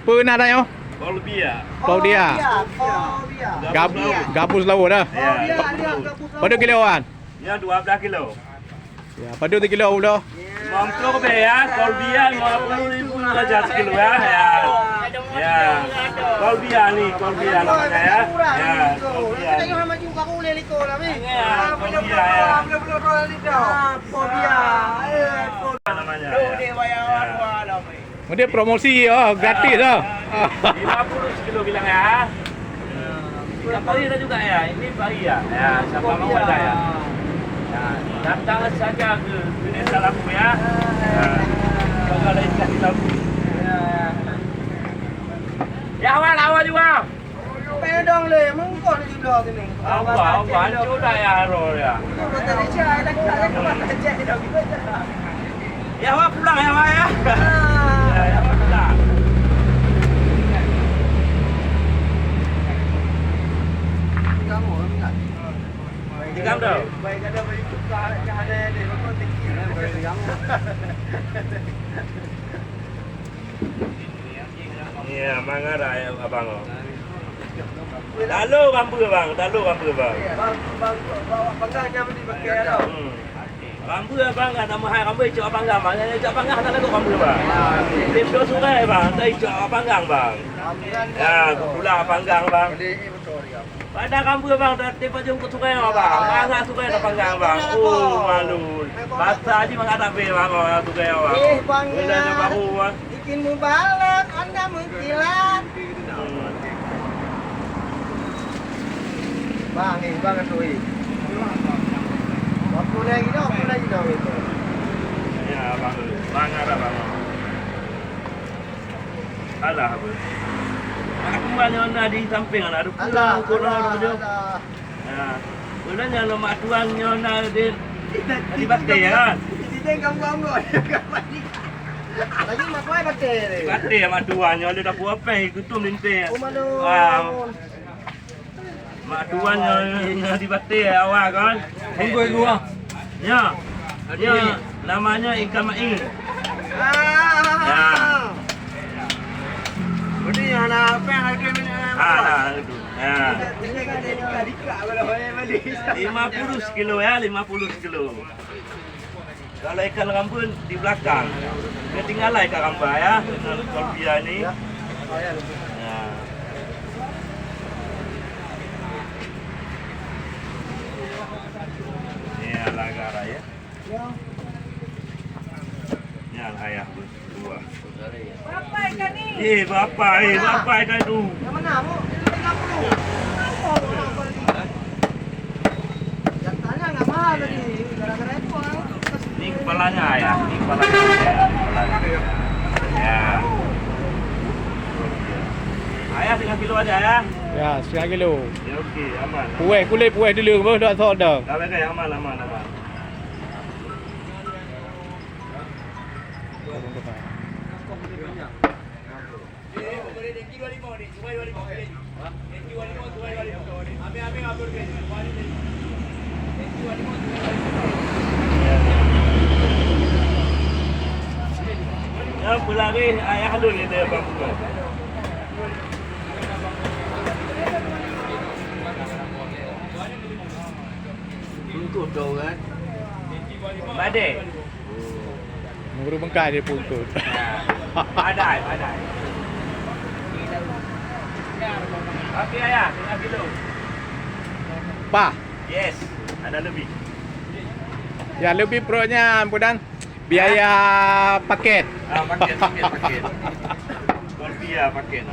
Apa nak tanya? Kolbia. Claudia. Gabus laut dah. Pada kilo kan? Ya 12 kilo. Ya, pada 3 kilo pula. Mampu ke ya, kolbia 50.000 saja sekilo ya. Ya. Kolbia nih, kolbia namanya ya. Ya, kolbia. Namanya. Dia promosi gratis dah. 50 kilo bilang ya. Tiap hari ada juga ya. Ini pagi ya. Ya, siapa mau ada ya. Ya, datang saja ke desa Labu ya. Kalau ada ikan di Labu. Ya, awal juga. Pedong le, mengkon di blog ini. Awal sudah ya roh ya. Ya, awal pulang ya, Pak ya. Ya, awal pulang. Tiga dah. Baik ada bagi buka ada deh, kau tinggi. Iya, mangara ya abang. Lalu kampu bang, lalu kampu bang. Bang, bangnya mesti pakai dah. Kampu bang, nama hai kampu cak abang bang. Cak abang tak lalu kampu bang. Di situ sungai bang, dari cak abang bang. Ya, pulang abang bang. Pada kampu bang, tiba jumpa sungai bang. Mana sungai abang bang. Oh, malu. Bahasa aja mengata be bang, sungai bang. Bang, Udah baru bang. bikin mubalak, Anda mengkilat. Bang, ini bang tuh. Apa lagi dah itu. Ya bang, mangara bang. Alah apa? Aku mana di samping ada pulang kurang ada. Ya. Ulanya lo mak tuan nyona di batte ya kan? Di kamu. Lagi mak kau batte. Batte mak tuan nyona dah buat apa kutum linte. Umano. Mak tuan nyona di batte awak kan? Tunggu gua. Ya. Ya, namanya ikan maing. Ya. Ini anak apa yang lagi itu. Ya. 50 kilo ya, 50 kilo. Kalau ikan rambun di belakang, ketinggalan ikan rambun ya, dengan kolbia ini. Ya. Ya, lagara ya. Ya, ayah berdua. Berapa ikan ni? Berapa ikan tu? Yang mana? Mau 50. Yang tanya nggak mahal tadi. Gara-gara itu orang. Ini kepalanya ya, ini kepalanya ya. Kepalanya. Ya. Ayah 3 kilo aja ya. Ya, 1 kilo. Ya okey, aman. Kulit dulu baru dak sok dah. Tak pakai aman. Ya, pelari ayah dulu ni dia bang. Buntut kau kan? Badai. Guru bengkai dia puntut. Badai. Okey ayah, 3 kilo. Pak, Yes, ada lebih. ya lebih pronya ampunan biaya paket. Paket. Kolbia paket.